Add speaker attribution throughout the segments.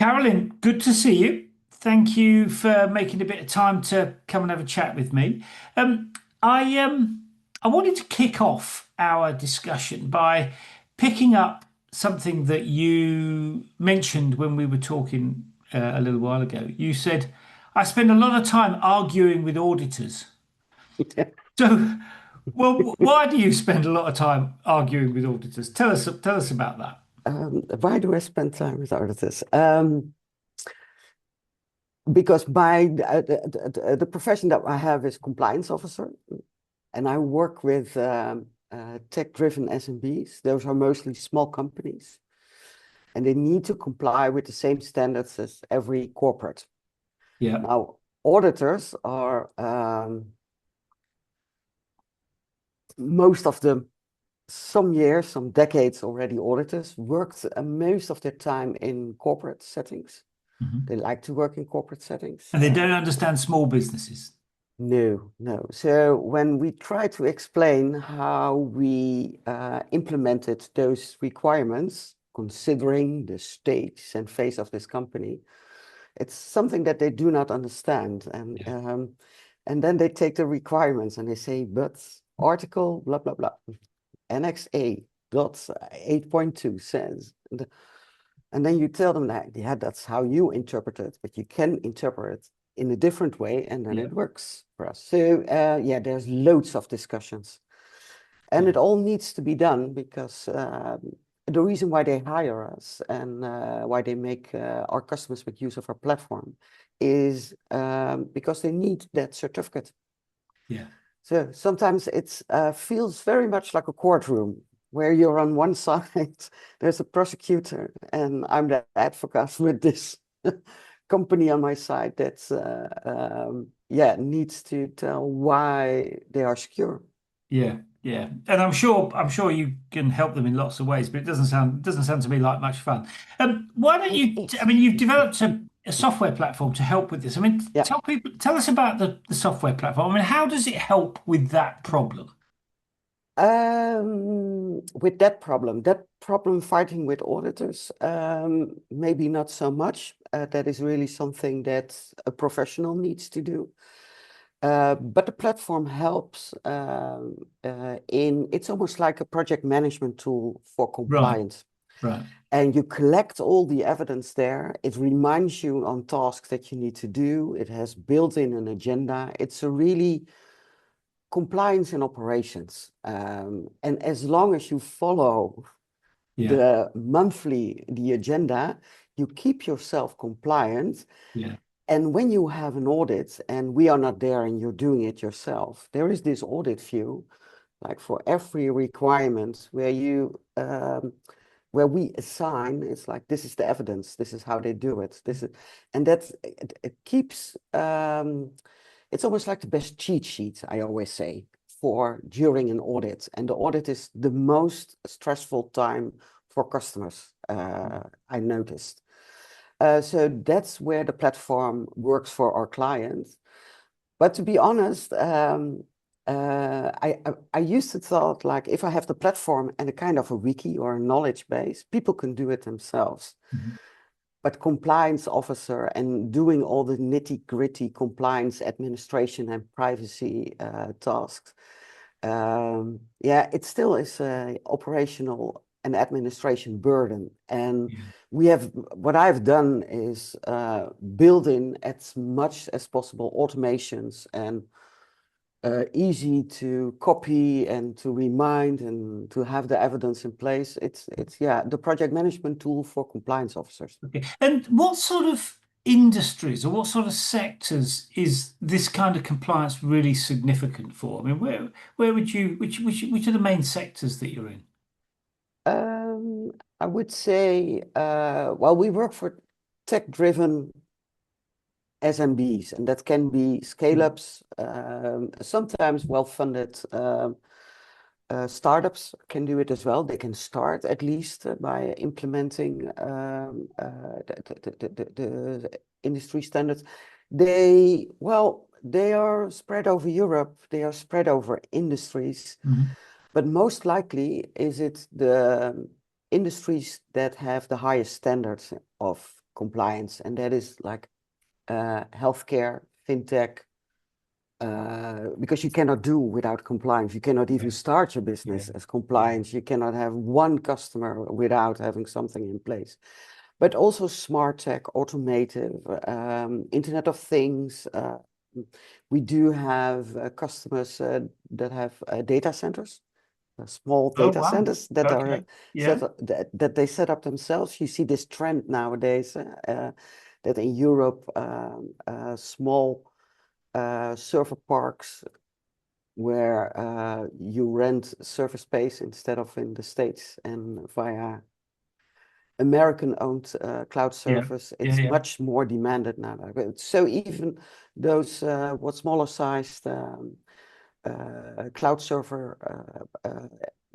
Speaker 1: Karolin, good to see you. Thank you for making a bit of time to come and have a chat with me. Um, I wanted to kick off our discussion by picking up something that you mentioned when we were talking a little while ago. You said, "I spend a lot of time arguing with auditors." So, well, why do you spend a lot of time arguing with auditors? Tell us about that.
Speaker 2: Why do I spend time with auditors? Because the profession that I have is compliance officer, and I work with tech-driven SMBs. Those are mostly small companies, and they need to comply with the same standards as every corporate.
Speaker 1: Yeah,
Speaker 2: Now, auditors are most of them, some years, some decades already auditors, worked most of their time in corporate settings.
Speaker 1: mhm.
Speaker 2: They like to work in corporate settings.
Speaker 1: And they don't understand small businesses.
Speaker 2: No, no. So when we try to explain how we implemented those requirements, considering the stage and phase of this company, it's something that they do not understand.
Speaker 1: Yeah.
Speaker 2: And then they take the requirements and they say, but article blah blah blah, Annex A dot 8.2 says. And then you tell them that, yeah, that's how you interpret it, but you can interpret it in a different way, and then
Speaker 1: Yeah.
Speaker 2: it works for us. So yeah, there's loads of discussions, and
Speaker 1: Yeah.
Speaker 2: it all needs to be done because the reason why they hire us and why they make our customers make use of our platform is because they need that certificate.
Speaker 1: Yeah.
Speaker 2: So sometimes it feels very much like a courtroom where you're on one side, there's a prosecutor, and I'm the advocate with this company on my side that's yeah, needs to tell why they are secure.
Speaker 1: Yeah. Yeah. And I'm sure you can help them in lots of ways, but it doesn't sound to me like much fun. Why don't
Speaker 2: It
Speaker 1: you, I
Speaker 2: is.
Speaker 1: mean, you've developed a software platform to help with this. I mean,
Speaker 2: Yeah.
Speaker 1: tell us about the software platform. I mean, how does it help with that problem?
Speaker 2: With that problem fighting with auditors, maybe not so much. That is really something that a professional needs to do. But the platform helps it's almost like a project management tool for
Speaker 1: Right.
Speaker 2: compliance.
Speaker 1: Right.
Speaker 2: And you collect all the evidence there. It reminds you on tasks that you need to do. It has built in an agenda. It's a really compliance and operations. And as long as you follow
Speaker 1: Yeah.
Speaker 2: the agenda, you keep yourself compliant.
Speaker 1: Yeah.
Speaker 2: And when you have an audit and we are not there and you're doing it yourself, there is this audit view, like for every requirement where we assign, it's like, this is the evidence, this is how they do it. And it keeps, it's almost like the best cheat sheet, I always say, for during an audit. And the audit is the most stressful time for customers, I noticed. So that's where the platform works for our clients. But to be honest, I used to thought like if I have the platform and a kind of a wiki or a knowledge base, people can do it themselves.
Speaker 1: Mhm.
Speaker 2: But compliance officer and doing all the nitty-gritty compliance administration and privacy tasks, yeah, it still is a operational and administration burden. And
Speaker 1: Yeah.
Speaker 2: what I've done is build in as much as possible automations and easy to copy and to remind and to have the evidence in place. It's yeah, the project management tool for compliance officers.
Speaker 1: Okay. And what sort of industries or what sort of sectors is this kind of compliance really significant for? I mean, where would you which are the main sectors that you're in?
Speaker 2: I would say, well, we work for tech-driven SMBs, and that can be scale-ups, sometimes well-funded startups can do it as well. They can start at least by implementing the industry standards. They are spread over Europe. They are spread over industries,
Speaker 1: Mhm.
Speaker 2: but most likely is it the industries that have the highest standards of compliance, and that is like healthcare, fintech, because you cannot do without compliance. You cannot even start your business as compliance. You cannot have one customer without having something in place. But also smart tech, automotive, Internet of Things. We do have customers that have data centers, small
Speaker 1: Oh,
Speaker 2: data
Speaker 1: wow.
Speaker 2: centers that are
Speaker 1: Okay. Yeah.
Speaker 2: that they set up themselves. You see this trend nowadays that in Europe, small server parks where you rent server space instead of in the States, and via American-owned cloud
Speaker 1: Yeah.
Speaker 2: servers,
Speaker 1: Yeah.
Speaker 2: it's
Speaker 1: Yeah.
Speaker 2: much more demanded now. So even those what smaller sized cloud server,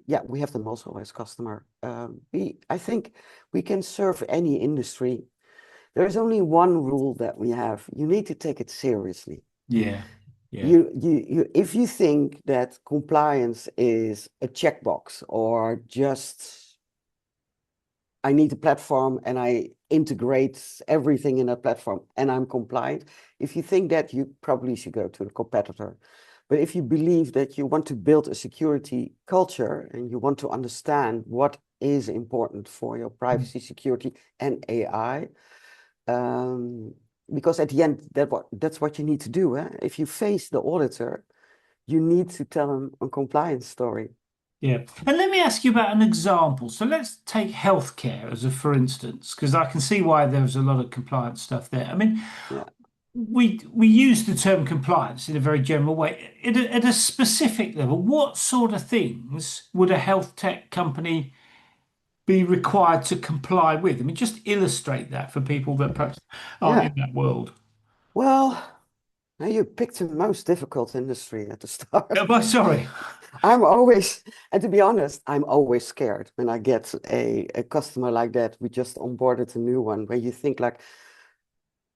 Speaker 2: yeah, we have them also as customer. I think we can serve any industry. There is only one rule that we have. You need to take it seriously.
Speaker 1: Yeah. Yeah.
Speaker 2: If you think that compliance is a checkbox or just I need a platform and I integrate everything in that platform and I'm compliant, if you think that, you probably should go to a competitor. But if you believe that you want to build a security culture and you want to understand what is important for your privacy, security, and AI, because at the end, that's what you need to do. If you face the auditor, you need to tell them a compliance story.
Speaker 1: Yeah. And let me ask you about an example. So let's take healthcare as a for instance, because I can see why there's a lot of compliance stuff there. I mean,
Speaker 2: Yeah,
Speaker 1: we use the term compliance in a very general way. At a specific level, what sort of things would a health tech company be required to comply with? I mean, just illustrate that for people that perhaps aren't
Speaker 2: yeah.
Speaker 1: in that world.
Speaker 2: Well, now you picked the most difficult industry at the start.
Speaker 1: Am I sorry?
Speaker 2: I'm always, and to be honest, I'm always scared when I get a customer like that. We just onboarded a new one where you think like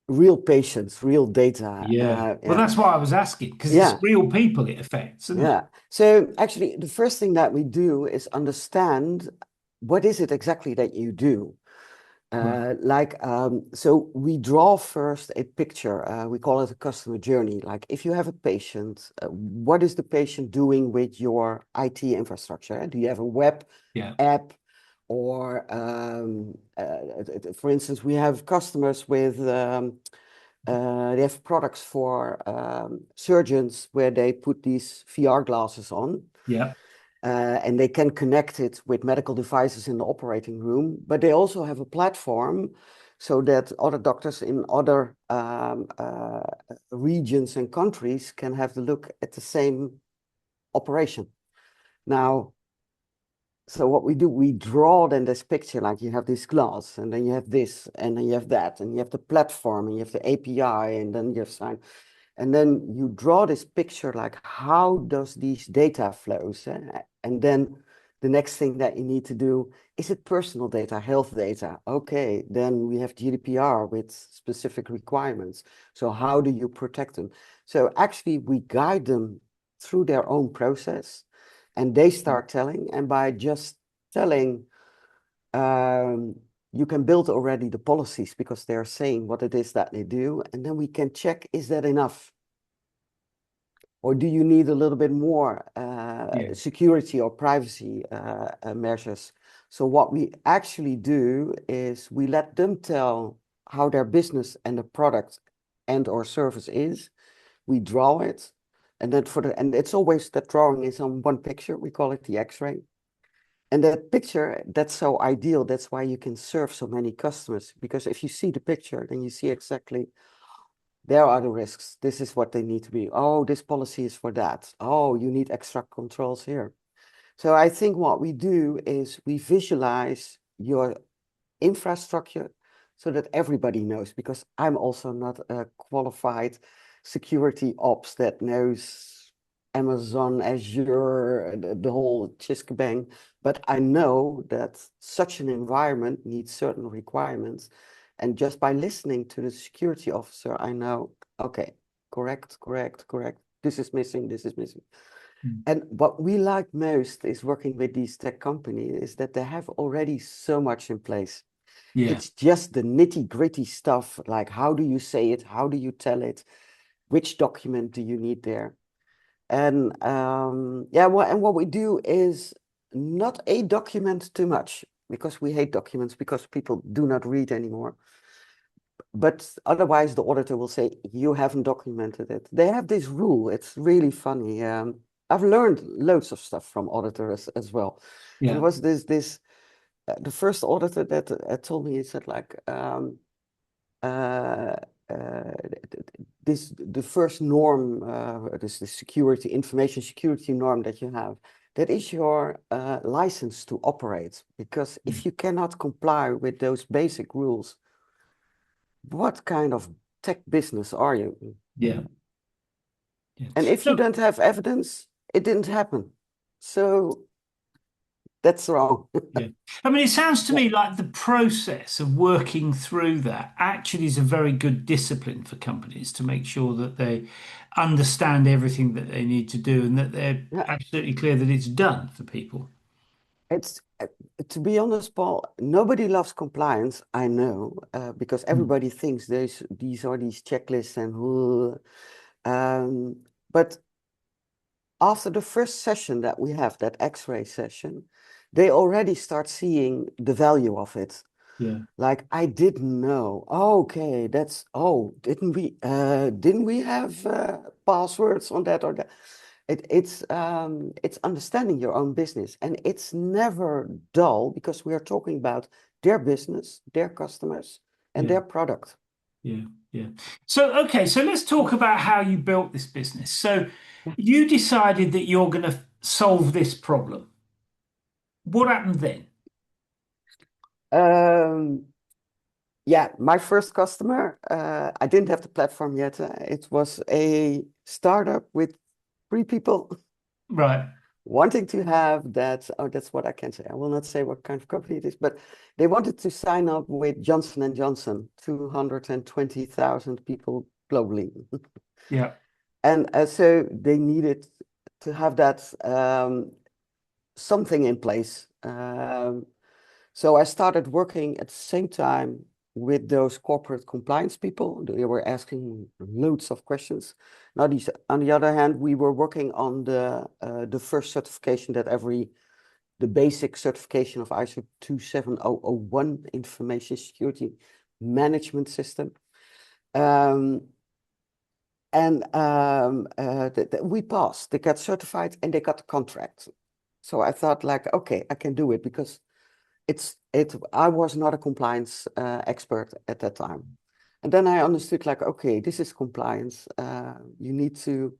Speaker 2: real patients, real data.
Speaker 1: Yeah. Well,
Speaker 2: Yeah,
Speaker 1: that's why I was asking, because it's
Speaker 2: yeah,
Speaker 1: real people it affects, isn't it?
Speaker 2: yeah. So actually, the first thing that we do is understand what is it exactly that you do.
Speaker 1: Right.
Speaker 2: So we draw first a picture. We call it a customer journey. Like if you have a patient, what is the patient doing with your IT infrastructure? Do you have a web
Speaker 1: Yeah.
Speaker 2: app? Or, for instance, we have customers with, they have products for surgeons where they put these VR glasses on.
Speaker 1: Yeah.
Speaker 2: And they can connect it with medical devices in the operating room, but they also have a platform so that other doctors in other regions and countries can have the look at the same operation. Now, so what we do, we draw then this picture, like you have this glass, and then you have this, and then you have that, and you have the platform, and you have the API, and then you have sign. And then you draw this picture, like how does these data flows? And then the next thing that you need to do, is it personal data, health data? Okay, then we have GDPR with specific requirements. So how do you protect them? So actually we guide them through their own process and they start telling, and by just telling, you can build already the policies because they're saying what it is that they do, and then we can check, is that enough? Or do you need a little bit more
Speaker 1: Yeah.
Speaker 2: security or privacy measures? So what we actually do is we let them tell how their business and the product and or service is. We draw it, and then and it's always that drawing is on one picture. We call it the X-ray. And that picture, that's so ideal. That's why you can serve so many customers, because if you see the picture, then you see exactly there are the risks. This is what they need to be. Oh, this policy is for that. Oh, you need extra controls here. So I think what we do is we visualize your infrastructure so that everybody knows, because I'm also not a qualified security ops that knows Amazon, Azure, the whole bang. But I know that such an environment needs certain requirements. And just by listening to the security officer, I know, okay, correct, correct, correct. This is missing, this is missing.
Speaker 1: Mm.
Speaker 2: And what we like most is working with these tech companies is that they have already so much in place.
Speaker 1: Yeah.
Speaker 2: It's just the nitty-gritty stuff, like how do you say it? How do you tell it? Which document do you need there? And yeah, and what we do is not a document too much because we hate documents because people do not read anymore. But otherwise, the auditor will say, you haven't documented it. They have this rule. It's really funny. I've learned loads of stuff from auditors as well. And there
Speaker 1: Yeah.
Speaker 2: was the first auditor that told me, he said like, uh, uh, the first norm, this the security, information security norm that you have, that is your license to operate. Because
Speaker 1: Mm.
Speaker 2: if you cannot comply with those basic rules, what kind of tech business are you?
Speaker 1: Yeah. Yeah.
Speaker 2: And if you
Speaker 1: So,
Speaker 2: don't have evidence, it didn't happen. So that's wrong.
Speaker 1: yeah. I mean, it sounds to
Speaker 2: Yeah.
Speaker 1: me like the process of working through that actually is a very good discipline for companies to make sure that they understand everything that they need to do and that they're
Speaker 2: Yeah.
Speaker 1: absolutely clear that it's done for people.
Speaker 2: It's to be honest, Paul, nobody loves compliance. I know, because
Speaker 1: Mm.
Speaker 2: everybody thinks these are these checklists and but after the first session that we have, that X-ray session, they already start seeing the value of it.
Speaker 1: Yeah.
Speaker 2: Like I didn't know. Okay, didn't we have passwords on that or that? It's understanding your own business, and it's never dull because we are talking about their business, their customers, and
Speaker 1: Yeah.
Speaker 2: their product.
Speaker 1: Yeah. Yeah. So, okay. So let's talk about how you built this business. So
Speaker 2: Yeah.
Speaker 1: you decided that you're going to solve this problem. What happened then?
Speaker 2: Um, yeah, my first customer, I didn't have the platform yet. It was a startup with 3 people
Speaker 1: Right.
Speaker 2: wanting to have that. Oh, that's what I can say. I will not say what kind of company it is, but they wanted to sign up with Johnson and Johnson, 220,000 people globally.
Speaker 1: Yeah.
Speaker 2: And so they needed to have that something in place. So I started working at the same time with those corporate compliance people. They were asking loads of questions. Now, on the other hand, we were working on the first certification the basic certification of ISO 27001 Information Security Management System. Um, and we passed. They got certified and they got the contract. So I thought like, okay, I can do it because I was not a compliance expert at that time. And then I understood like, okay, this is compliance. You need to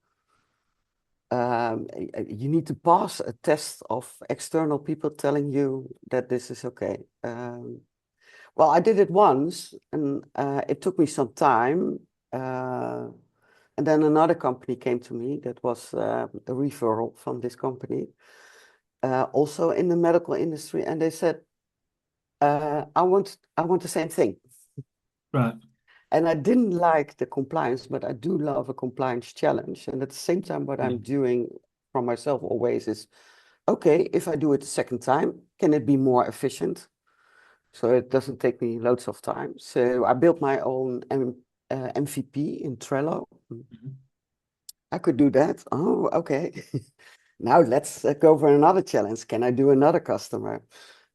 Speaker 2: pass a test of external people telling you that this is okay. Well, I did it once and it took me some time. And then another company came to me that was a referral from this company, also in the medical industry. And they said, I want the same thing.
Speaker 1: Right.
Speaker 2: And I didn't like the compliance, but I do love a compliance challenge. And at the same time, what
Speaker 1: Yeah.
Speaker 2: I'm doing for myself always is, okay, if I do it the second time, can it be more efficient? So it doesn't take me loads of time. So I built my own MVP in Trello.
Speaker 1: Mhm.
Speaker 2: I could do that. Oh, okay. Now let's go for another challenge. Can I do another customer?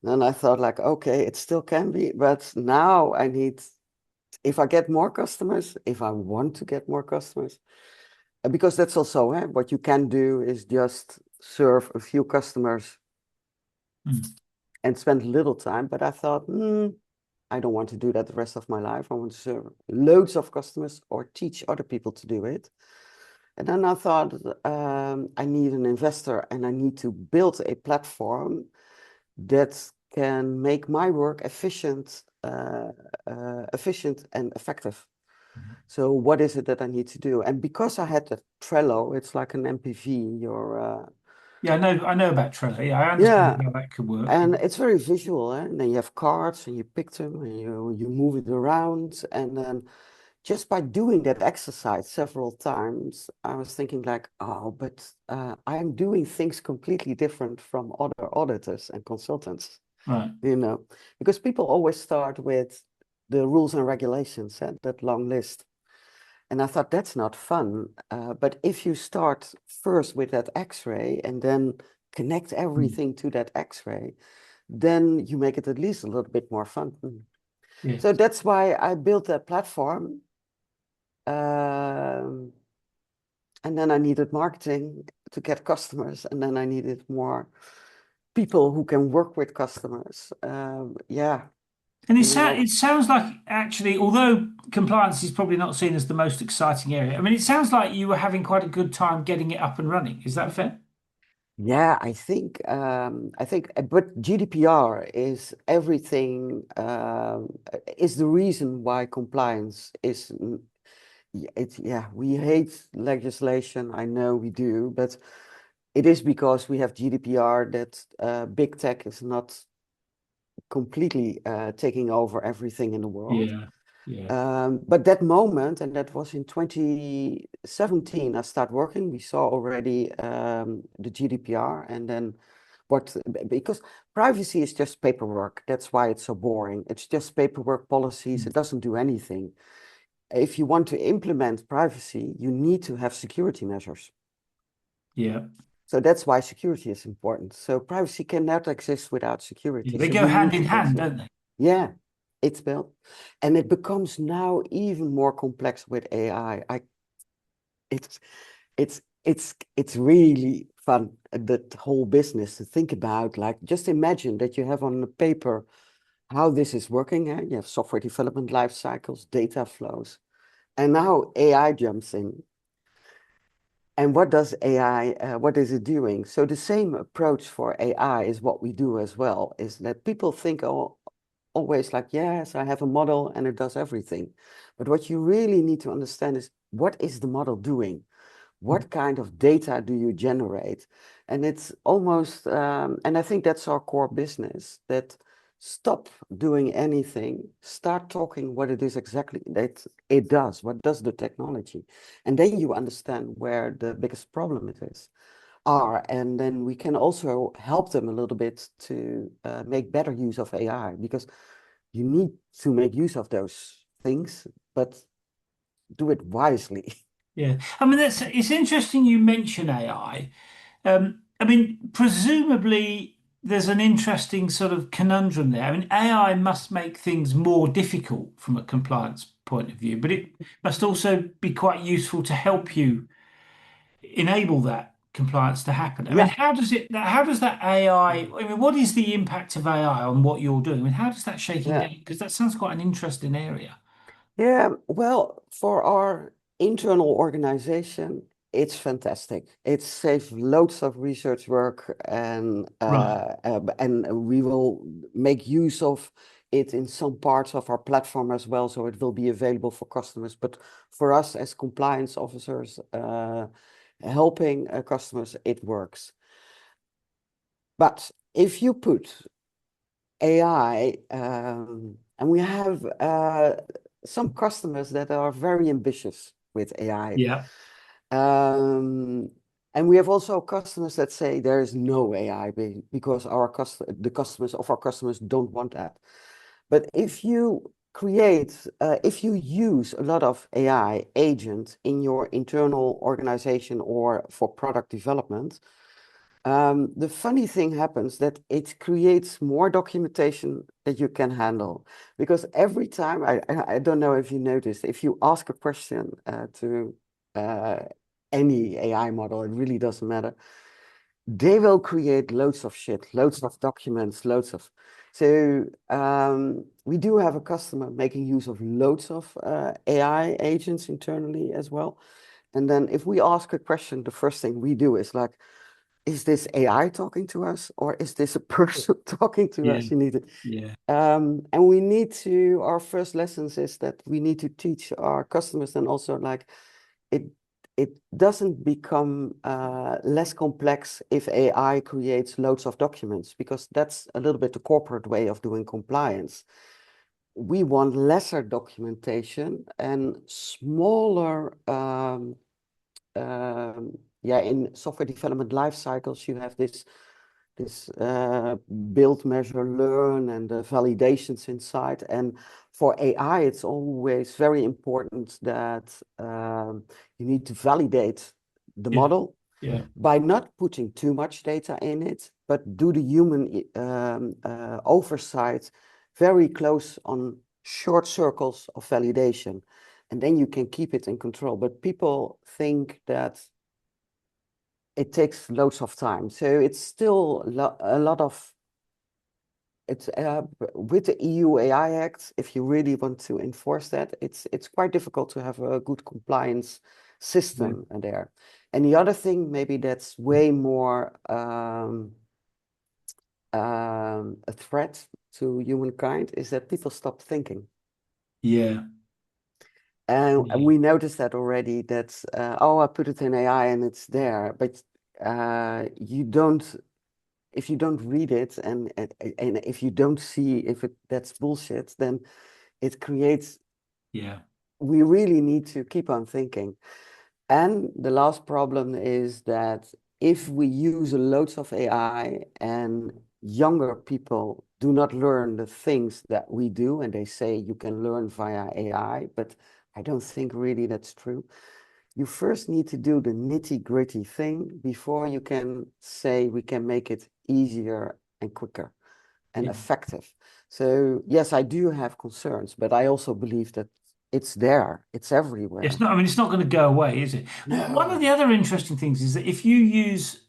Speaker 2: Then I thought like, okay, it still can be, but now I need, if I get more customers, if I want to get more customers, because that's also what you can do is just serve a few customers
Speaker 1: Mm.
Speaker 2: and spend little time. But I thought, I don't want to do that the rest of my life. I want to serve loads of customers or teach other people to do it. And then I thought, I need an investor and I need to build a platform that can make my work efficient and effective.
Speaker 1: Mhm.
Speaker 2: So what is it that I need to do? And because I had the Trello, it's like an MPV.
Speaker 1: Yeah, I know about Trello. Yeah, I understand
Speaker 2: Yeah,
Speaker 1: how that could work.
Speaker 2: and it's very visual. And then you have cards and you pick them and you move it around, and then just by doing that exercise several times, I was thinking like, oh, but I'm doing things completely different from other auditors and consultants,
Speaker 1: Right.
Speaker 2: because people always start with the rules and regulations and that long list. And I thought that's not fun. But if you start first with that X-ray and then connect
Speaker 1: Mm.
Speaker 2: everything to that X-ray, then you make it at least a little bit more fun.
Speaker 1: Yeah.
Speaker 2: So that's why I built that platform. Um, and then I needed marketing to get customers, and then I needed more people who can work with customers. Yeah,
Speaker 1: And
Speaker 2: and then
Speaker 1: it sounds like actually, although compliance is probably not seen as the most exciting area, I mean, it sounds like you were having quite a good time getting it up and running. Is that fair?
Speaker 2: yeah, but GDPR is everything. Is the reason why compliance is. Yeah, we hate legislation. I know we do, but it is because we have GDPR that big tech is not completely taking over everything in the world.
Speaker 1: Yeah. Yeah.
Speaker 2: But that moment, and that was in 2017, I started working. We saw already the GDPR, and then because privacy is just paperwork. That's why it's so boring. It's just paperwork policies. It doesn't do anything. If you want to implement privacy, you need to have security measures.
Speaker 1: Yeah.
Speaker 2: So that's why security is important. So privacy cannot exist without
Speaker 1: Yeah.
Speaker 2: security.
Speaker 1: They
Speaker 2: So
Speaker 1: go
Speaker 2: you
Speaker 1: hand
Speaker 2: need
Speaker 1: in
Speaker 2: to
Speaker 1: hand,
Speaker 2: consider.
Speaker 1: don't they?
Speaker 2: Yeah, it's built. And it becomes now even more complex with AI. It's it's really fun, that whole business to think about. Like, just imagine that you have on the paper how this is working. You have software development life cycles, data flows, and now AI jumps in. And what does AI, what is it doing? So the same approach for AI is what we do as well, is that people think, oh, always like, yes, I have a model and it does everything. But what you really need to understand is, what is the model doing? What kind of data do you generate? And it's almost, and I think that's our core business, that stop doing anything, start talking what it is exactly that it does. What does the technology? And then you understand where the biggest problem it is are. And then we can also help them a little bit to make better use of AI, because you need to make use of those things, but do it wisely.
Speaker 1: Yeah. I mean, it's interesting you mention AI. I mean, presumably there's an interesting sort of conundrum there. I mean, AI must make things more difficult from a compliance point of view, but it must also be quite useful to help you enable that compliance to happen. I mean,
Speaker 2: Yeah,
Speaker 1: how does that I mean, what is the impact of AI on what you're doing? I mean, how does that shaking
Speaker 2: yeah.
Speaker 1: down? Because that sounds quite an interesting area.
Speaker 2: Yeah, well, for our internal organization, it's fantastic. It saves loads of research work,
Speaker 1: Right.
Speaker 2: and we will make use of it in some parts of our platform as well, so it will be available for customers. But for us as compliance officers, helping customers, it works. But if you put AI, and we have some customers that are very ambitious with AI.
Speaker 1: Yeah.
Speaker 2: Um, and we have also customers that say there is no AI because the customers of our customers don't want that. But if you use a lot of AI agents in your internal organization or for product development, the funny thing happens that it creates more documentation that you can handle. Because every time, I don't know if you noticed, if you ask a question to uh, any AI model, it really doesn't matter. They will create loads of shit, loads of documents, loads of. So we do have a customer making use of loads of AI agents internally as well. And then if we ask a question, the first thing we do is like, is this AI talking to us, or is this a person talking to
Speaker 1: Yeah.
Speaker 2: us? You need it.
Speaker 1: Yeah.
Speaker 2: And we need to, our first lessons is that we need to teach our customers, and also like it it doesn't become less complex if AI creates loads of documents, because that's a little bit the corporate way of doing compliance. we want lesser documentation and smaller, yeah, in software development life cycles, you have this build, measure, learn, and the validations inside. And for AI, it's always very important that you need to validate the
Speaker 1: Yeah.
Speaker 2: model
Speaker 1: Yeah.
Speaker 2: by not putting too much data in it, but do the human oversight very close on short circles of validation. And then you can keep it in control. But people think that it takes loads of time. So it's still a lot of, it's with the EU AI Act, if you really want to enforce that, it's quite difficult to have a good compliance
Speaker 1: Yeah.
Speaker 2: system there. And the other thing, maybe that's way more a threat to humankind, is that people stop thinking.
Speaker 1: Yeah.
Speaker 2: And
Speaker 1: Yeah.
Speaker 2: we noticed that already, that, oh, I put it in AI and it's there. But you don't, if you don't read it and if you don't see if that's bullshit, then it creates,
Speaker 1: Yeah.
Speaker 2: we really need to keep on thinking. And the last problem is that if we use loads of AI and younger people do not learn the things that we do, and they say you can learn via AI, but I don't think really that's true. You first need to do the nitty-gritty thing before you can say we can make it easier and quicker and
Speaker 1: Yeah.
Speaker 2: effective. So yes, I do have concerns, but I also believe that it's there, it's
Speaker 1: It's
Speaker 2: everywhere.
Speaker 1: not, I mean, it's not going to go away, is it? One of
Speaker 2: No.
Speaker 1: the other interesting things is that if you use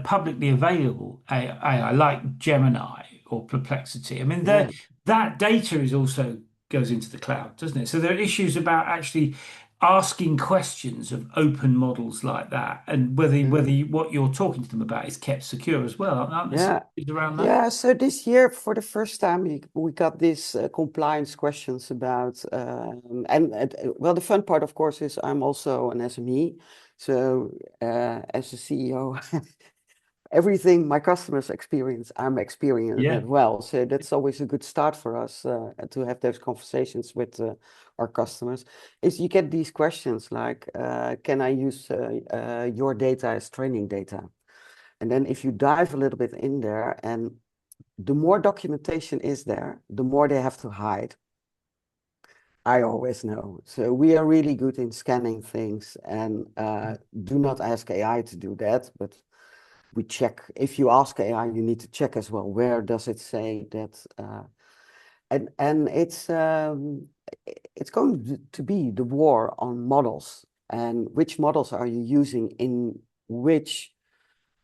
Speaker 1: publicly available AI, like Gemini or Perplexity, I mean,
Speaker 2: Yeah.
Speaker 1: that data is also goes into the cloud, doesn't it? So there are issues about actually asking questions of open models like that, and whether
Speaker 2: Yeah.
Speaker 1: what you're talking to them about is kept secure as well. Aren't there some
Speaker 2: Yeah.
Speaker 1: issues around that?
Speaker 2: Yeah. So this year, for the first time, we got these compliance questions about, well, the fun part, of course, is I'm also an SME. So as a CEO, everything my customers experience, I'm experiencing
Speaker 1: Yeah.
Speaker 2: as well. So that's always a good start for us to have those conversations with our customers. Is you get these questions like, can I use your data as training data? And then if you dive a little bit in there, and the more documentation is there, the more they have to hide. I always know. So we are really good in scanning things, and do not ask AI to do that, but we check. If you ask AI, you need to check as well. Where does it say that? And it's going to be the war on models, and which models are you using in which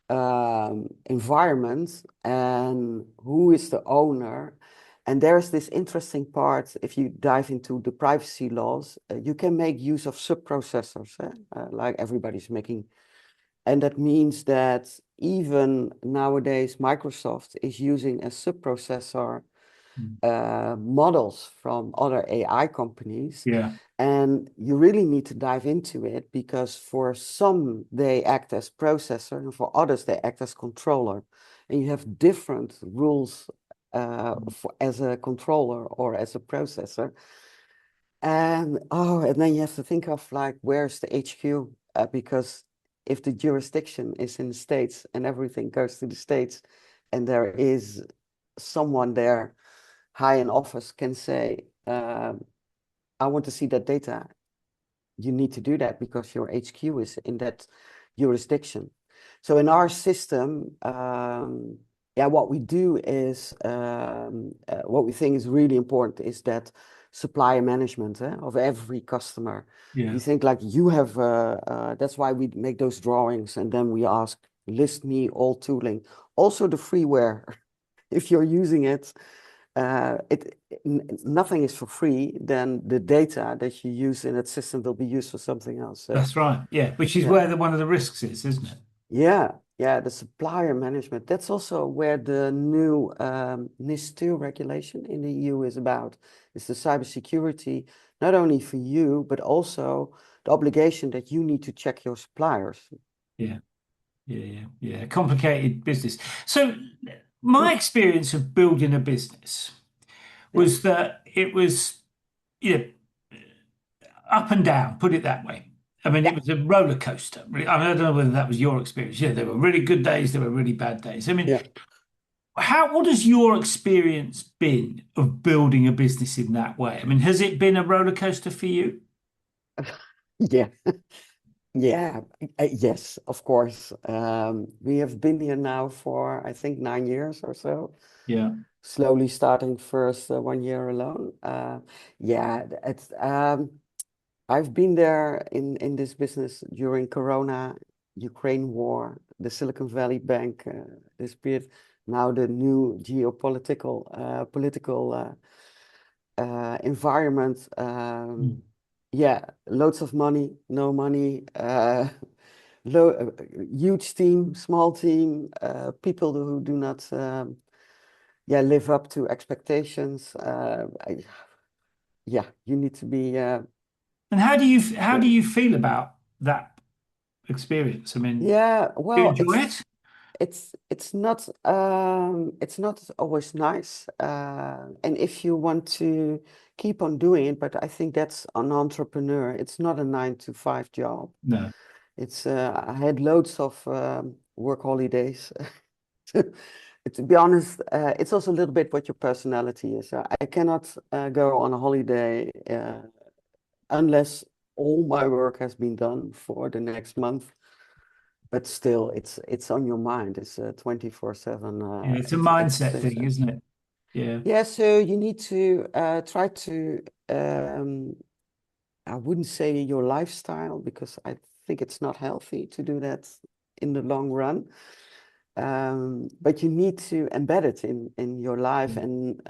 Speaker 2: environment, and who is the owner. And there's this interesting part, if you dive into the privacy laws, you can make use of sub-processors, like everybody's making. And that means that even nowadays, Microsoft is using a sub-processor
Speaker 1: Mm.
Speaker 2: models from other AI companies.
Speaker 1: Yeah.
Speaker 2: And you really need to dive into it, because for some, they act as processor, and for others, they act as controller. And you have different rules as a controller or as a processor. And oh, and then you have to think of like, where's the HQ? Because if the jurisdiction is in the States and everything goes to the States, and there is someone there high in office can say, I want to see that data. You need to do that because your HQ is in that jurisdiction. So in our system, yeah, what we do is, what we think is really important is that supplier management of every customer.
Speaker 1: Yeah.
Speaker 2: We think like you have, that's why we make those drawings, and then we ask, list me all tooling, also the freeware. If you're using it, nothing is for free, then the data that you use in that system will be used for something else. So
Speaker 1: That's right. Yeah. Which is
Speaker 2: yeah,
Speaker 1: where one of the risks is, isn't it?
Speaker 2: yeah, the supplier management. That's also where the new NIS2 regulation in the EU is about. It's the cybersecurity, not only for you, but also the obligation that you need to check your suppliers.
Speaker 1: Yeah. Yeah, yeah, yeah. Complicated business. So, my
Speaker 2: Mm,
Speaker 1: experience of building a business
Speaker 2: Yeah.
Speaker 1: was that it was, you know, up and down, put it that way. I mean, it
Speaker 2: Yeah.
Speaker 1: was a roller coaster. I mean, I don't know whether that was your experience. Yeah, there were really good days, there were really bad days. I mean,
Speaker 2: Yeah.
Speaker 1: what has your experience been of building a business in that way? I mean, has it been a roller coaster for you?
Speaker 2: Yeah. Yeah. Yes, of course. We have been here now for, I think, 9 years or so.
Speaker 1: Yeah.
Speaker 2: Slowly starting first 1 year alone. Yeah, it's I've been there in this business during Corona, Ukraine war, the Silicon Valley Bank this period, now the new geopolitical political environment.
Speaker 1: Mm.
Speaker 2: Yeah, loads of money, no money, low, huge team, small team, people who do not yeah, live up to expectations. Yeah, you need to be
Speaker 1: And how do you feel about that experience? I mean,
Speaker 2: yeah,
Speaker 1: do you
Speaker 2: well,
Speaker 1: enjoy it?
Speaker 2: it's not always nice. And if you want to keep on doing it, but I think that's an entrepreneur. It's not a 9 to 5 job.
Speaker 1: No.
Speaker 2: It's I had loads of work holidays. To be honest, it's also a little bit what your personality is. I cannot go on a holiday unless all my work has been done for the next month. But still, it's on your mind. It's 24/7.
Speaker 1: Yeah, it's a
Speaker 2: It's
Speaker 1: mindset
Speaker 2: things.
Speaker 1: thing, isn't it? Yeah.
Speaker 2: Yeah, so you need to try to um, I wouldn't say your lifestyle because I think it's not healthy to do that in the long run. But you need to embed it in your life, and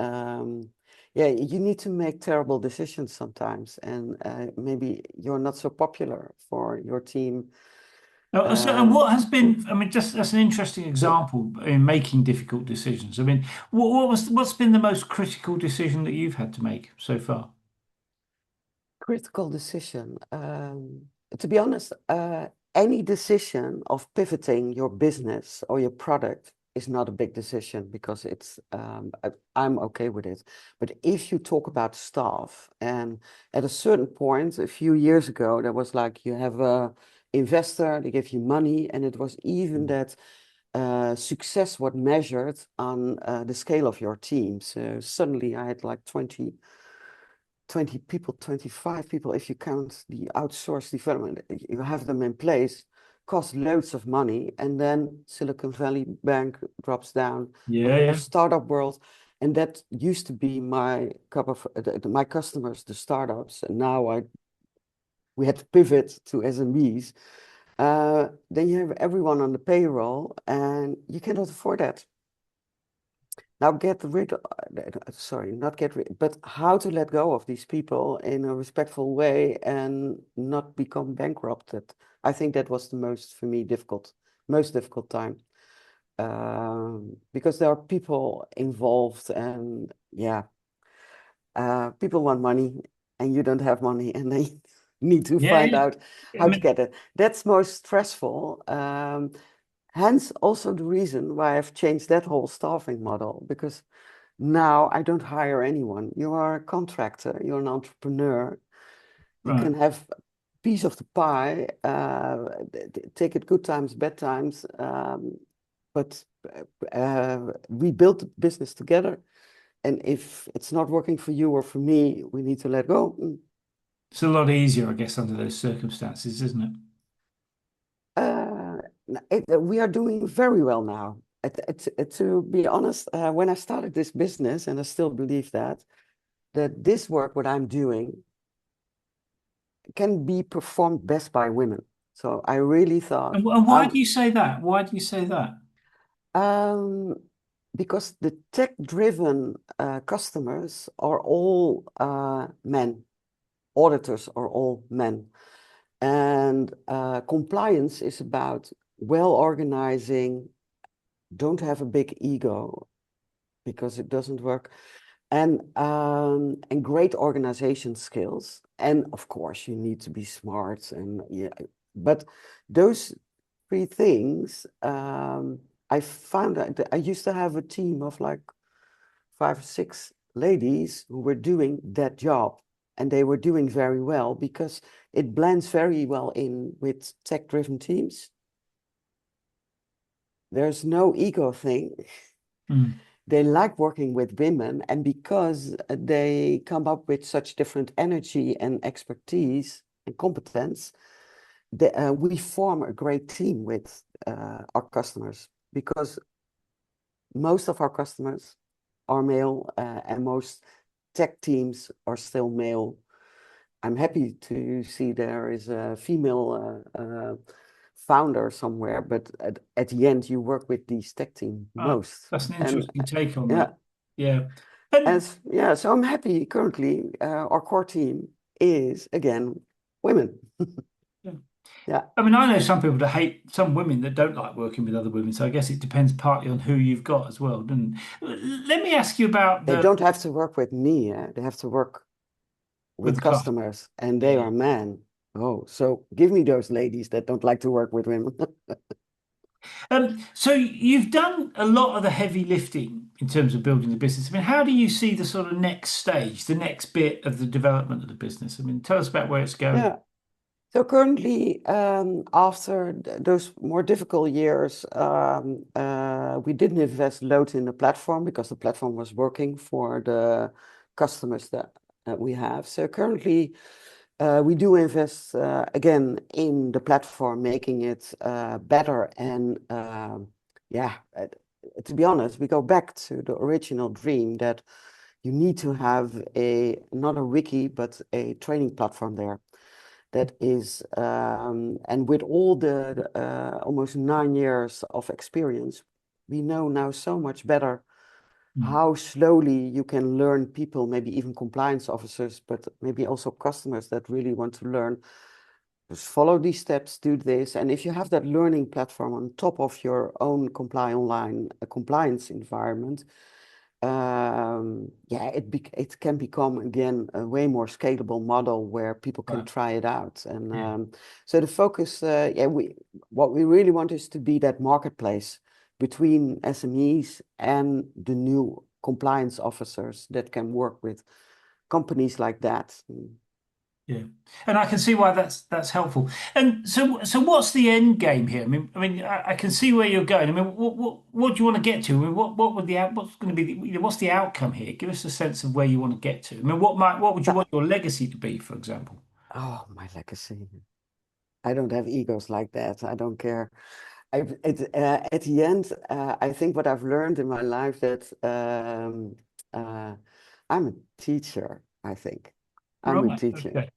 Speaker 2: yeah, you need to make terrible decisions sometimes, and maybe you're not so popular for your team.
Speaker 1: And
Speaker 2: Um,
Speaker 1: what has been, I mean, just that's an interesting example in making difficult decisions. I mean, what's been the most critical decision that you've had to make so far?
Speaker 2: Critical decision. To be honest, any decision of pivoting your business or your product is not a big decision because I'm okay with it. But if you talk about staff, and at a certain point, a few years ago, there was like you have a investor, they give you money, and it was even that success was measured on the scale of your team. So suddenly I had like 20 people, 25 people, if you count the outsourced development, you have them in place, cost loads of money, and then Silicon Valley Bank drops down, the
Speaker 1: Yeah,
Speaker 2: whole
Speaker 1: yeah,
Speaker 2: startup world, and that used to be my cup of my customers, the startups, and now we had to pivot to SMBs. Then you have everyone on the payroll, and you cannot afford that. Now get rid of, sorry, not get rid, but how to let go of these people in a respectful way and not become bankrupted. I think that was the most, for me, most difficult time. Because there are people involved and yeah, people want money and you don't have money and they need to
Speaker 1: yeah,
Speaker 2: find
Speaker 1: yeah.
Speaker 2: out
Speaker 1: I
Speaker 2: how to
Speaker 1: mean,
Speaker 2: get it. That's most stressful. Hence also the reason why I've changed that whole staffing model, because now I don't hire anyone. You are a contractor, you're an entrepreneur. You
Speaker 1: right.
Speaker 2: can have a piece of the pie, take it good times, bad times, but we built the business together. And if it's not working for you or for me, we need to let go.
Speaker 1: It's a lot easier, I guess, under those circumstances, isn't it?
Speaker 2: Uh, we are doing very well now. To be honest, when I started this business, and I still believe that this work, what I'm doing, can be performed best by women. So I really thought,
Speaker 1: And why do you say that? Why do you say that?
Speaker 2: um, because the tech-driven customers are all men, auditors are all men. And compliance is about well organizing, don't have a big ego because it doesn't work, and great organization skills. And of course, you need to be smart and yeah, but those three things, I found that I used to have a team of like 5 or 6 ladies who were doing that job, and they were doing very well because it blends very well in with tech-driven teams. There's no ego thing.
Speaker 1: Mm.
Speaker 2: They like working with women, and because they come up with such different energy and expertise and competence, we form a great team with our customers, because most of our customers are male, and most tech teams are still male. I'm happy to see there is a female founder somewhere, but at the end, you work with these tech team most.
Speaker 1: That's an
Speaker 2: And
Speaker 1: interesting take on
Speaker 2: yeah,
Speaker 1: that. Yeah. And
Speaker 2: yeah, so I'm happy currently, our core team is again women.
Speaker 1: yeah.
Speaker 2: Yeah.
Speaker 1: I mean, I know some people that hate some women that don't like working with other women. So I guess it depends partly on who you've got as well. And let me ask you about
Speaker 2: They don't have to work with me, they have to work
Speaker 1: with
Speaker 2: with
Speaker 1: the client.
Speaker 2: customers, and they
Speaker 1: Yeah.
Speaker 2: are men. Oh, so give me those ladies that don't like to work with women.
Speaker 1: So you've done a lot of the heavy lifting in terms of building the business. I mean, how do you see the sort of next stage, the next bit of the development of the business? I mean, tell us about where it's going.
Speaker 2: Yeah. So currently, after those more difficult years, we didn't invest loads in the platform because the platform was working for the customers that we have. So currently, we do invest again in the platform, making it better. And yeah, to be honest, we go back to the original dream that you need to have not a wiki, but a training platform there that is, and with all the almost 9 years of experience, we know now so much better
Speaker 1: Mm.
Speaker 2: how slowly you can learn people, maybe even compliance officers, but maybe also customers that really want to learn. Just follow these steps, do this. And if you have that learning platform on top of your own online compliance environment, yeah, it can become again a way more scalable model where people can
Speaker 1: Right.
Speaker 2: try it out. And
Speaker 1: Yeah.
Speaker 2: so the focus, yeah, what we really want is to be that marketplace between SMEs and the new compliance officers that can work with companies like that.
Speaker 1: Yeah, and I can see why that's helpful. And so what's the end game here? I can see where you're going. I mean, what do you want to get to? I mean, what would what's going to be what's the outcome here? Give us a sense of where you want to get to. I mean, what would you
Speaker 2: That-
Speaker 1: want your legacy to be, for example?
Speaker 2: oh, my legacy. I don't have egos like that. I don't care. At the end, I think what I've learned in my life that uh, I'm a teacher, I think. I'm a
Speaker 1: Right.
Speaker 2: teacher.
Speaker 1: Okay.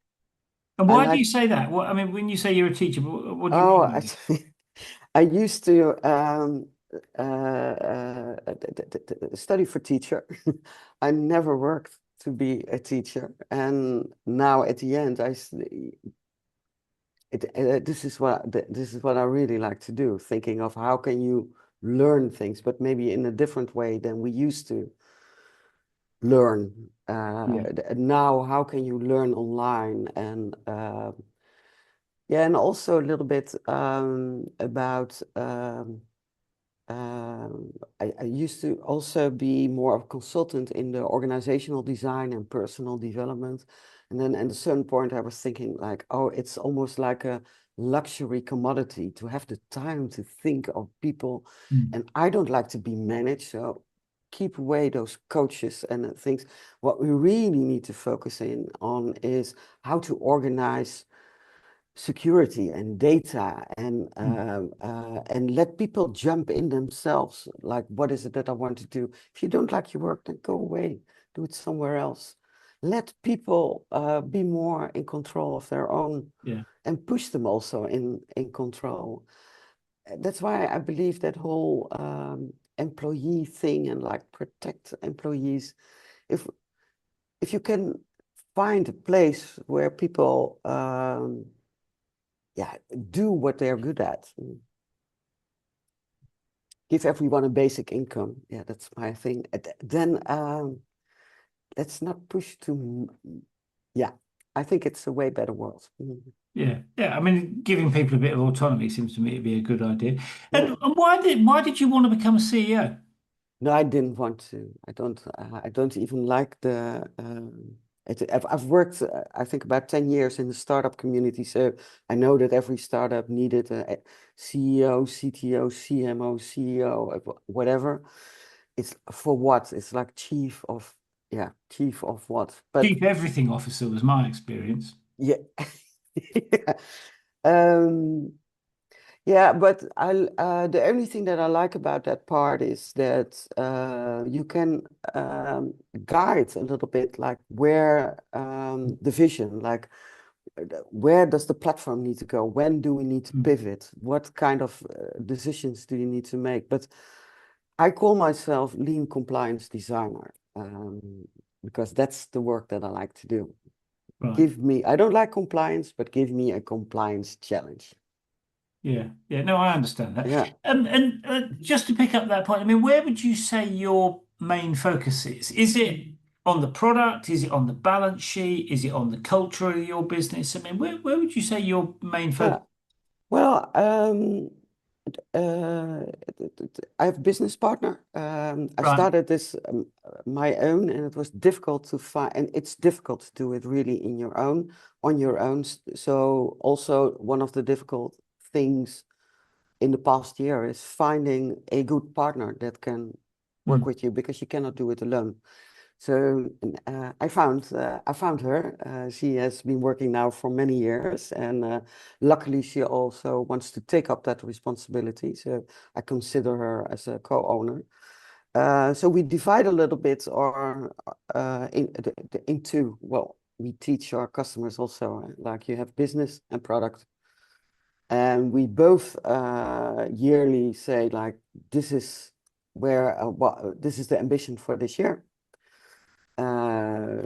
Speaker 1: And
Speaker 2: I
Speaker 1: why do you
Speaker 2: like,
Speaker 1: say that? What I mean, when you say you're a teacher, what do you
Speaker 2: oh,
Speaker 1: mean by that?
Speaker 2: I used to study for teacher. I never worked to be a teacher. And now at the end, this is what I really like to do, thinking of how can you learn things, but maybe in a different way than we used to learn.
Speaker 1: Yeah.
Speaker 2: Now, how can you learn online? And yeah, and also a little bit about I used to also be more of a consultant in the organizational design and personal development. And then at a certain point, I was thinking like, oh, it's almost like a luxury commodity to have the time to think of people.
Speaker 1: Mm.
Speaker 2: And I don't like to be managed. So keep away those coaches and things. What we really need to focus in on is how to organize security and data
Speaker 1: Mm.
Speaker 2: and let people jump in themselves. Like, what is it that I want to do? If you don't like your work, then go away, do it somewhere else. Let people be more in control of their own
Speaker 1: Yeah.
Speaker 2: and push them also in control. That's why I believe that whole employee thing and like protect employees. If if you can find a place where people yeah, do what they're good at. Give everyone a basic income. Yeah, that's my thing. Then let's not push too. Yeah, I think it's a way better world.
Speaker 1: Yeah, yeah. I mean, giving people a bit of autonomy seems to me to be a good idea.
Speaker 2: Yeah.
Speaker 1: And why did you want to become a CEO?
Speaker 2: No, I didn't want to. I don't even like I've worked, I think, about 10 years in the startup community, so I know that every startup needed a CEO, CTO, CMO, CEO, whatever. It's for what? It's like yeah, chief of what? But
Speaker 1: Chief Everything Officer was my experience.
Speaker 2: yeah, yeah. Um, Yeah, but the only thing that I like about that part is that you can guide a little bit, like where the vision, like where does the platform need to go? When do we need to
Speaker 1: Mm.
Speaker 2: pivot? What kind of decisions do you need to make? But I call myself lean compliance designer, because that's the work that I like to do.
Speaker 1: Right.
Speaker 2: I don't like compliance, but give me a compliance challenge.
Speaker 1: Yeah. Yeah. No, I understand that.
Speaker 2: Yeah.
Speaker 1: And just to pick up that point, I mean, where would you say your main focus is? Is it on the product? Is it on the balance sheet? Is it on the culture of your business? I mean, where would you say your main focus?
Speaker 2: Yeah. Well, uh, I have a business partner. I
Speaker 1: Right.
Speaker 2: started this my own, and it was difficult to find, and it's difficult to do it really on your own. So also one of the difficult things in the past year is finding a good partner that can work
Speaker 1: Mm.
Speaker 2: with you because you cannot do it alone. So I found her. She has been working now for many years, and luckily she also wants to take up that responsibility. So I consider her as a co-owner. So we divide a little bit, or into, well, we teach our customers also, like you have business and product, and we both yearly say like this is this is the ambition for this year.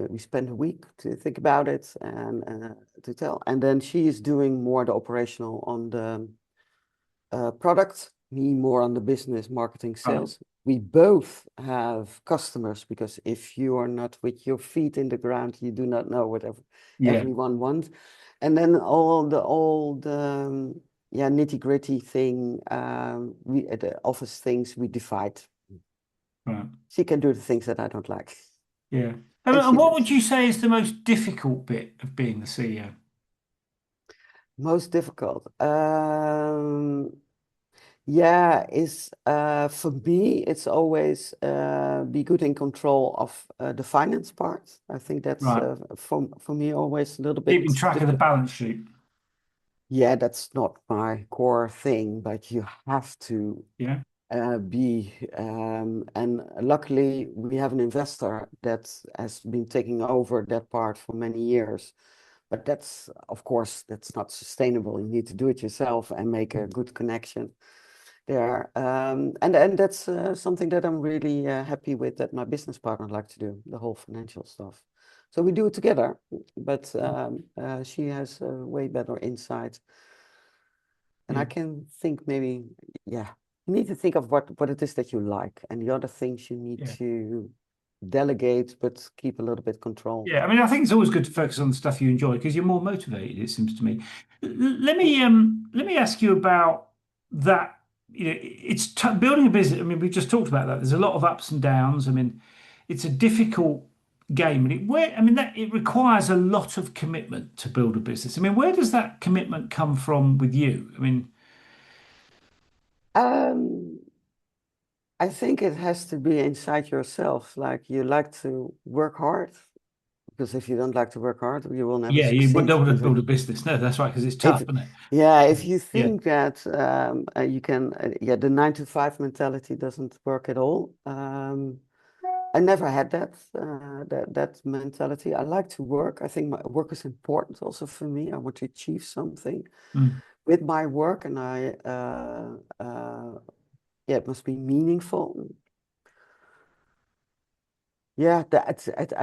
Speaker 2: We spend a week to think about it and to tell. And then she is doing more the operational on the product, me more on the business, marketing,
Speaker 1: Right.
Speaker 2: sales. We both have customers because if you are not with your feet in the ground, you do not know what
Speaker 1: Yeah.
Speaker 2: everyone wants. And then all the yeah, nitty-gritty thing, the office things we divide.
Speaker 1: Right.
Speaker 2: She can do the things that I don't like,
Speaker 1: Yeah.
Speaker 2: and
Speaker 1: And
Speaker 2: she
Speaker 1: what would
Speaker 2: knows.
Speaker 1: you say is the most difficult bit of being the CEO?
Speaker 2: Most difficult. Yeah, is for me, it's always be good in control of the finance part. I think that's
Speaker 1: Right.
Speaker 2: for me always a little
Speaker 1: Keeping
Speaker 2: bit
Speaker 1: track of the
Speaker 2: difficult.
Speaker 1: balance sheet.
Speaker 2: Yeah, that's not my core thing, but you have to
Speaker 1: Yeah.
Speaker 2: be. And luckily, we have an investor that has been taking over that part for many years. But that's, of course, that's not sustainable. You need to do it yourself and make a good connection there. And that's something that I'm really happy with that my business partner like to do, the whole financial stuff. So we do it together, but she has way better insight. And I
Speaker 1: Yeah.
Speaker 2: can think maybe, yeah, you need to think of what it is that you like, and the other things you need
Speaker 1: Yeah.
Speaker 2: to delegate, but keep a little bit control.
Speaker 1: Yeah, I mean, I think it's always good to focus on the stuff you enjoy because you're more motivated, it seems to me. Let me ask you about that. You know, it's t building a business. I mean, we just talked about that. There's a lot of ups and downs. I mean, it's a difficult game, and I mean, that it requires a lot of commitment to build a business. I mean, where does that commitment come from with you? I mean,
Speaker 2: Um, I think it has to be inside yourself. Like you like to work hard, because if you don't like to work hard, you will never
Speaker 1: yeah, you
Speaker 2: succeed.
Speaker 1: don't want to
Speaker 2: If
Speaker 1: build a business. No, that's right, because it's
Speaker 2: if
Speaker 1: tough, isn't it?
Speaker 2: yeah, if you
Speaker 1: Yeah.
Speaker 2: think that you can, yeah, the 9 to 5 mentality doesn't work at all. I never had that mentality. I like to work. I think my work is important also for me. I want to achieve something
Speaker 1: Mm.
Speaker 2: with my work, and yeah, it must be meaningful. Yeah,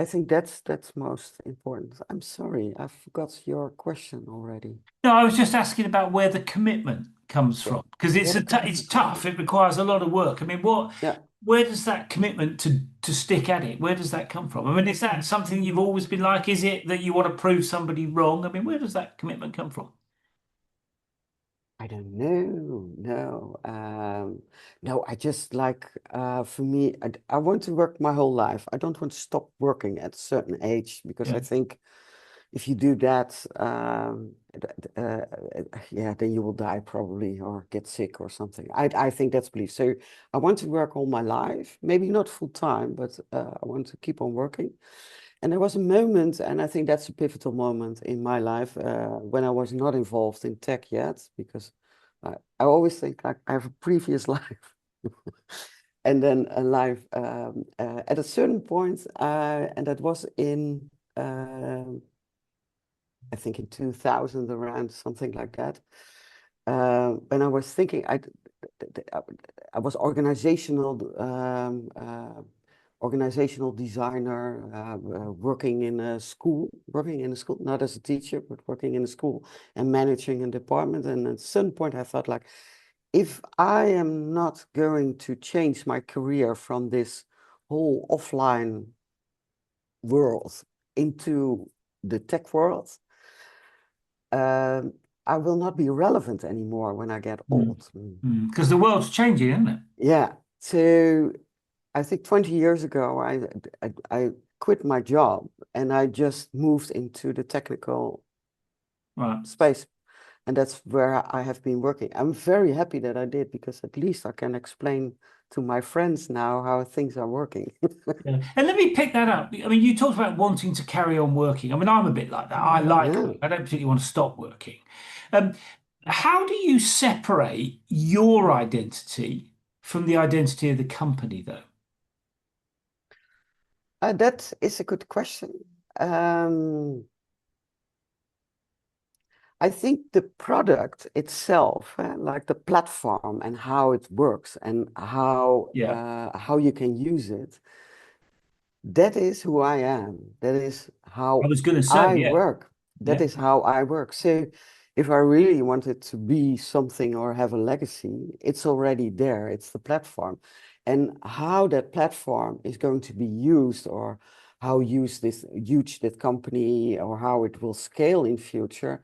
Speaker 2: I think that's most important. I'm sorry, I forgot your question already.
Speaker 1: No, I was just asking about where the commitment comes
Speaker 2: Yeah,
Speaker 1: from because
Speaker 2: yeah, the
Speaker 1: it's
Speaker 2: commitment.
Speaker 1: tough. It requires a lot of work. I mean,
Speaker 2: Yeah.
Speaker 1: where does that commitment to stick at it? Where does that come from? I mean, is that something you've always been like? Is it that you want to prove somebody wrong? I mean, where does that commitment come from?
Speaker 2: I don't know. No, no. I just like for me, I want to work my whole life. I don't want to stop working at a certain age because I
Speaker 1: Yeah.
Speaker 2: think if you do that, yeah, then you will die probably or get sick or something. I think that's belief. So I want to work all my life, maybe not full time, but I want to keep on working. And there was a moment, and I think that's a pivotal moment in my life when I was not involved in tech yet, because I always think like I have a previous life and then a life at a certain point, and that was in I think in 2000, around something like that. When I was thinking, I was organizational designer, working in a school, not as a teacher, but working in a school and managing a department. And at some point, I thought like, if I am not going to change my career from this whole offline world into the tech world, um, I will not be relevant anymore when I get old.
Speaker 1: Because the world's changing, isn't it?
Speaker 2: Yeah. So I think 20 years ago, I quit my job and I just moved into the technical
Speaker 1: Right.
Speaker 2: space. And that's where I have been working. I'm very happy that I did because at least I can explain to my friends now how things are working.
Speaker 1: Yeah. And let me pick that up. I mean, you talked about wanting to carry on working. I mean, I'm a bit like that. I like
Speaker 2: Yeah.
Speaker 1: work. I don't particularly want to stop working. Um, how do you separate your identity from the identity of the company, though?
Speaker 2: That is a good question. Um, I think the product itself, like the platform and how it works and
Speaker 1: Yeah,
Speaker 2: how you can use it, that is who I am. That is
Speaker 1: I
Speaker 2: how
Speaker 1: was going to say,
Speaker 2: I
Speaker 1: yeah,
Speaker 2: work. That
Speaker 1: yeah,
Speaker 2: is how I work. So if I really wanted to be something or have a legacy, it's already there. It's the platform. And how that platform is going to be used or how huge that company or how it will scale in future,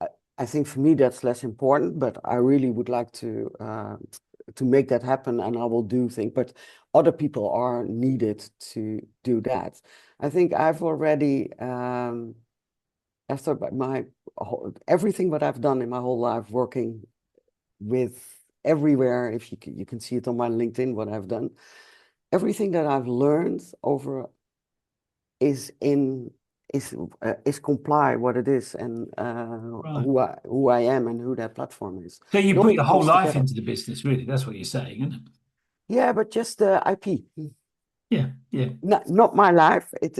Speaker 2: I, I think for me that's less important, but I really would like to make that happen, and I will do things. But other people are needed to do that. I think I've already after everything what I've done in my whole life, working with everywhere. If you can see it on my LinkedIn, what I've done, everything that I've learned over is in is comply what it is and
Speaker 1: right.
Speaker 2: who I am and who that platform is.
Speaker 1: So
Speaker 2: It
Speaker 1: you put
Speaker 2: all
Speaker 1: your whole
Speaker 2: comes
Speaker 1: life
Speaker 2: together.
Speaker 1: into the business, really. That's what you're saying, isn't it?
Speaker 2: Yeah, but just the IP.
Speaker 1: Yeah, yeah.
Speaker 2: Not my life. It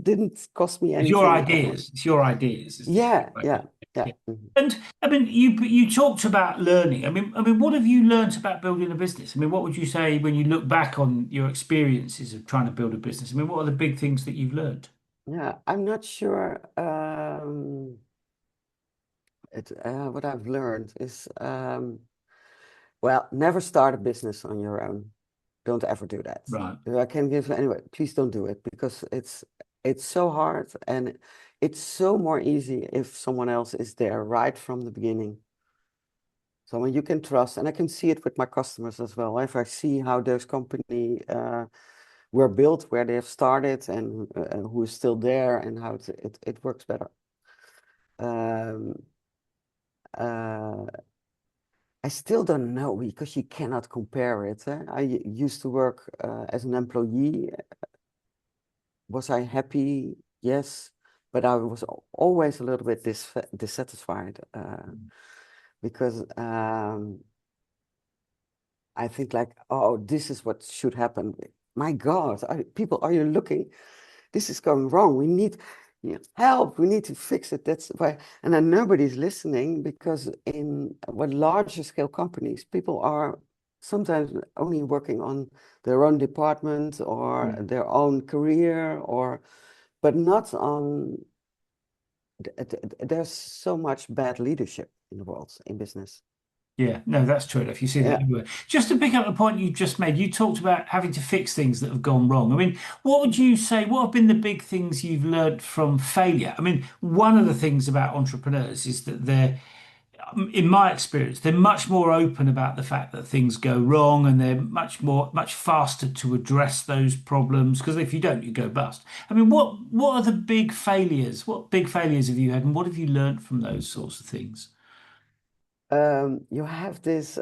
Speaker 2: didn't cost me
Speaker 1: It's your
Speaker 2: anything.
Speaker 1: ideas. It's your ideas.
Speaker 2: Yeah,
Speaker 1: Right.
Speaker 2: yeah, yeah.
Speaker 1: Yeah. And I mean, you talked about learning. I mean, what have you learned about building a business? I mean, what would you say when you look back on your experiences of trying to build a business? I mean, what are the big things that you've learned?
Speaker 2: Yeah, I'm not sure. What I've learned is, well, never start a business on your own. Don't ever do that.
Speaker 1: Right.
Speaker 2: I can give anyway. Please don't do it because it's so hard and it's so more easy if someone else is there right from the beginning. Someone you can trust, and I can see it with my customers as well. If I see how those company were built, where they have started, and who is still there, and how it works better. Um, uh, I still don't know because you cannot compare it. I used to work as an employee. Was I happy? Yes, but I was always a little bit dissatisfied because I think like, oh, this is what should happen. My God, people, are you looking? This is going wrong. We need help. We need to fix it. That's why, and then nobody's listening because in what larger scale companies, people are sometimes only working on their own department or
Speaker 1: Mm.
Speaker 2: their own career, but not on. There's so much bad leadership in the world in business.
Speaker 1: Yeah, no, that's true enough. You see that
Speaker 2: Yeah.
Speaker 1: everywhere. Just to pick up the point you just made, you talked about having to fix things that have gone wrong. I mean, what would you say? What have been the big things you've learned from failure? I mean, one of the things about entrepreneurs is that they're in my experience, they're much more open about the fact that things go wrong, and they're much faster to address those problems. Because if you don't, you go bust. I mean, what are the big failures? What big failures have you had, and what have you learned from those sorts of things?
Speaker 2: You have this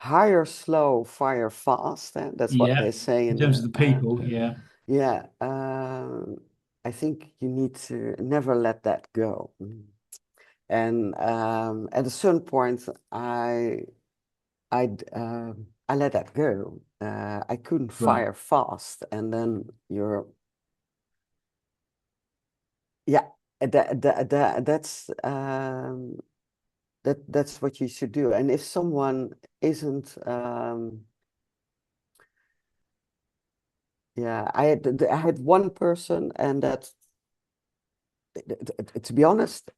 Speaker 2: hire slow, fire fast. That's what
Speaker 1: Yeah,
Speaker 2: they say
Speaker 1: in
Speaker 2: in
Speaker 1: terms of
Speaker 2: the
Speaker 1: the people, yeah,
Speaker 2: yeah. I think you need to never let that go. And at a certain point, I let that go. I couldn't
Speaker 1: right.
Speaker 2: fire fast, and then yeah, that's what you should do. And if someone isn't, yeah, I had one person, and that, to be honest,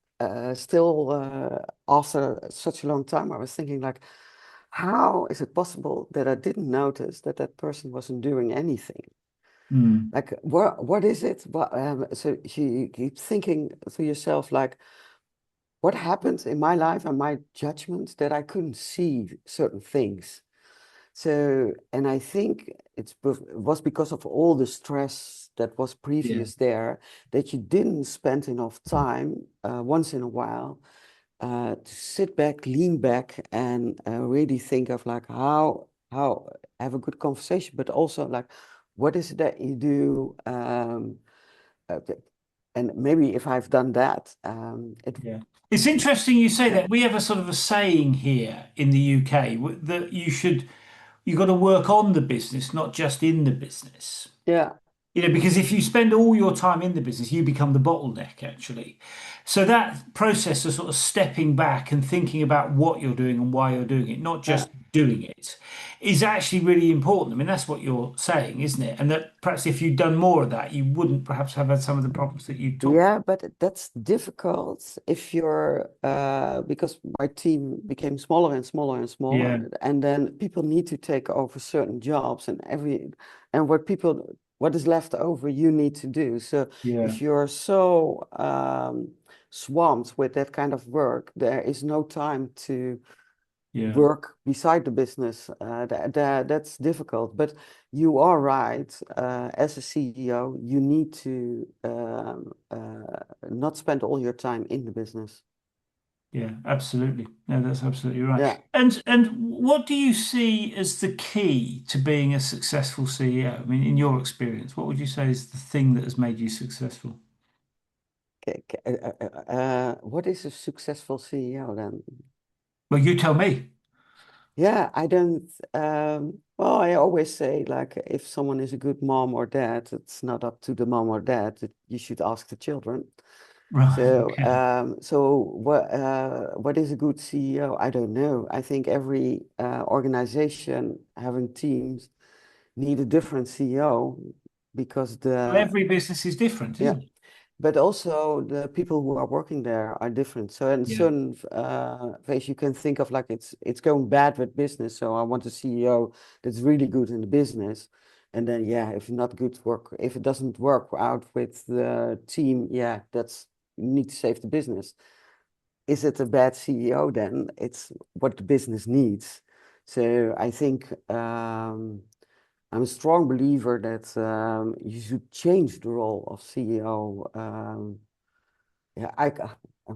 Speaker 2: still after such a long time, I was thinking like, how is it possible that I didn't notice that that person wasn't doing anything?
Speaker 1: Mm,
Speaker 2: Like, what is it? So you keep thinking to yourself like, what happened in my life and my judgments that I couldn't see certain things? So, and I think it was because of all the stress that was
Speaker 1: yeah,
Speaker 2: previous there, that you didn't spend enough time once in a while to sit back, lean back, and really think of like how have a good conversation, but also like what is it that you do, uh, and maybe if I've done that, it
Speaker 1: yeah. It's interesting you say
Speaker 2: yeah
Speaker 1: that. We have a sort of a saying here in the UK that you got to work on the business, not just in the business.
Speaker 2: yeah
Speaker 1: Because if you spend all your time in the business, you become the bottleneck, actually. So that process of sort of stepping back and thinking about what you're doing and why you're doing it, not
Speaker 2: yeah.
Speaker 1: just doing it, is actually really important. I mean, that's what you're saying, isn't it? And that perhaps if you'd done more of that, you wouldn't perhaps have had some of the problems that you talked.
Speaker 2: Yeah, but that's difficult if you're because my team became smaller and smaller and smaller,
Speaker 1: Yeah,
Speaker 2: and then people need to take over certain jobs, and what is left over you need to do. So
Speaker 1: yeah,
Speaker 2: if you're so swamped with that kind of work, there is no time to
Speaker 1: yeah,
Speaker 2: work beside the business. That's difficult, but you are right. As a CEO, you need to not spend all your time in the business.
Speaker 1: yeah, absolutely. No, that's absolutely right.
Speaker 2: Yeah.
Speaker 1: And what do you see as the key to being a successful CEO? I mean, in your experience, what would you say is the thing that has made you successful?
Speaker 2: What is a successful CEO then?
Speaker 1: Well, you tell me.
Speaker 2: Yeah, I don't. Well, I always say like if someone is a good mom or dad, it's not up to the mom or dad. You should ask the children.
Speaker 1: Right.
Speaker 2: So,
Speaker 1: Okay.
Speaker 2: what is a good CEO? I don't know. I think every organization having teams need a different CEO because
Speaker 1: Well, every business is different,
Speaker 2: yeah,
Speaker 1: isn't it?
Speaker 2: but also the people who are working there are different. So in
Speaker 1: Yeah.
Speaker 2: certain ways you can think of like it's going bad with business. So I want a CEO that's really good in the business. And then yeah, if it doesn't work out with the team, yeah, that's you need to save the business. Is it a bad CEO then? It's what the business needs. So I think I'm a strong believer that you should change the role of CEO. Yeah, I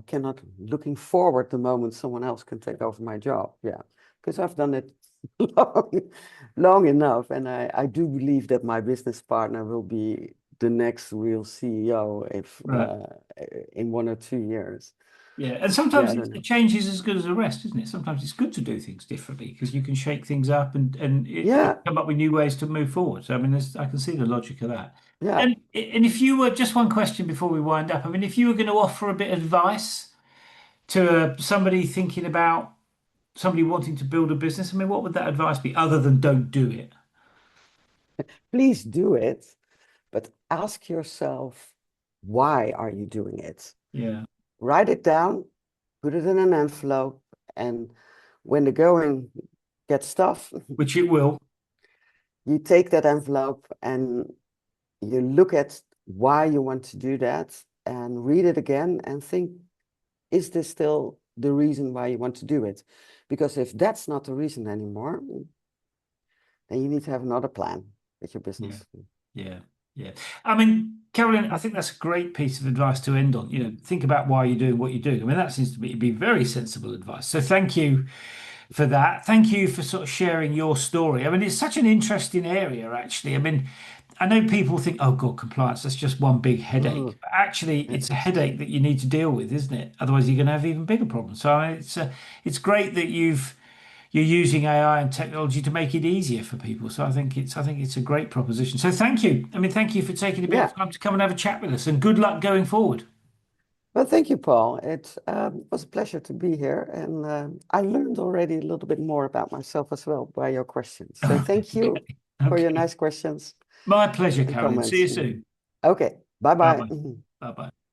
Speaker 2: cannot looking forward the moment someone else can take over my job. Yeah, because I've done it long, long enough, and I do believe that my business partner will be the next real CEO if
Speaker 1: Right.
Speaker 2: in 1 or 2 years.
Speaker 1: Yeah. And
Speaker 2: Yeah,
Speaker 1: sometimes
Speaker 2: I don't
Speaker 1: a
Speaker 2: know.
Speaker 1: change is as good as a rest, isn't it? Sometimes it's good to do things differently because you can shake things up and
Speaker 2: Yeah,
Speaker 1: come up with new ways to move forward. So, I mean, I can see the logic of that.
Speaker 2: yeah.
Speaker 1: And if you were just one question before we wind up, I mean, if you were going to offer a bit of advice to somebody thinking about somebody wanting to build a business, I mean, what would that advice be other than don't do it?
Speaker 2: Please do it, but ask yourself, why are you doing it?
Speaker 1: Yeah.
Speaker 2: Write it down, put it in an envelope, and when the going gets tough,
Speaker 1: Which it will.
Speaker 2: you take that envelope and you look at why you want to do that and read it again and think, is this still the reason why you want to do it. Because if that's not the reason anymore, then you need to have another plan with your
Speaker 1: Yeah.
Speaker 2: business.
Speaker 1: Yeah. Yeah. I mean, Carolyn, I think that's a great piece of advice to end on. Think about why you're doing what you're doing. I mean, that seems to be very sensible advice. So thank you for that. Thank you for sort of sharing your story. I mean, it's such an interesting area, actually. I mean, I know people think, oh God, compliance, that's just one big headache.
Speaker 2: Mm,
Speaker 1: But actually,
Speaker 2: yeah.
Speaker 1: it's a headache that you need to deal with, isn't it? Otherwise, you're going to have even bigger problems. So I mean, it's great that you're using AI and technology to make it easier for people. So I think it's a great proposition. So thank you. I mean, thank you for taking a bit
Speaker 2: Yeah.
Speaker 1: of time to come and have a chat with us, and good luck going forward.
Speaker 2: Well, thank you, Paul. It was a pleasure to be here, and I learned already a little bit more about myself as well by your questions. So thank you
Speaker 1: Okay.
Speaker 2: for your
Speaker 1: Okay.
Speaker 2: nice questions
Speaker 1: My pleasure,
Speaker 2: and
Speaker 1: Carolyn. See
Speaker 2: comments.
Speaker 1: you soon.
Speaker 2: Okay,
Speaker 1: Bye
Speaker 2: bye-bye.
Speaker 1: bye. Bye bye.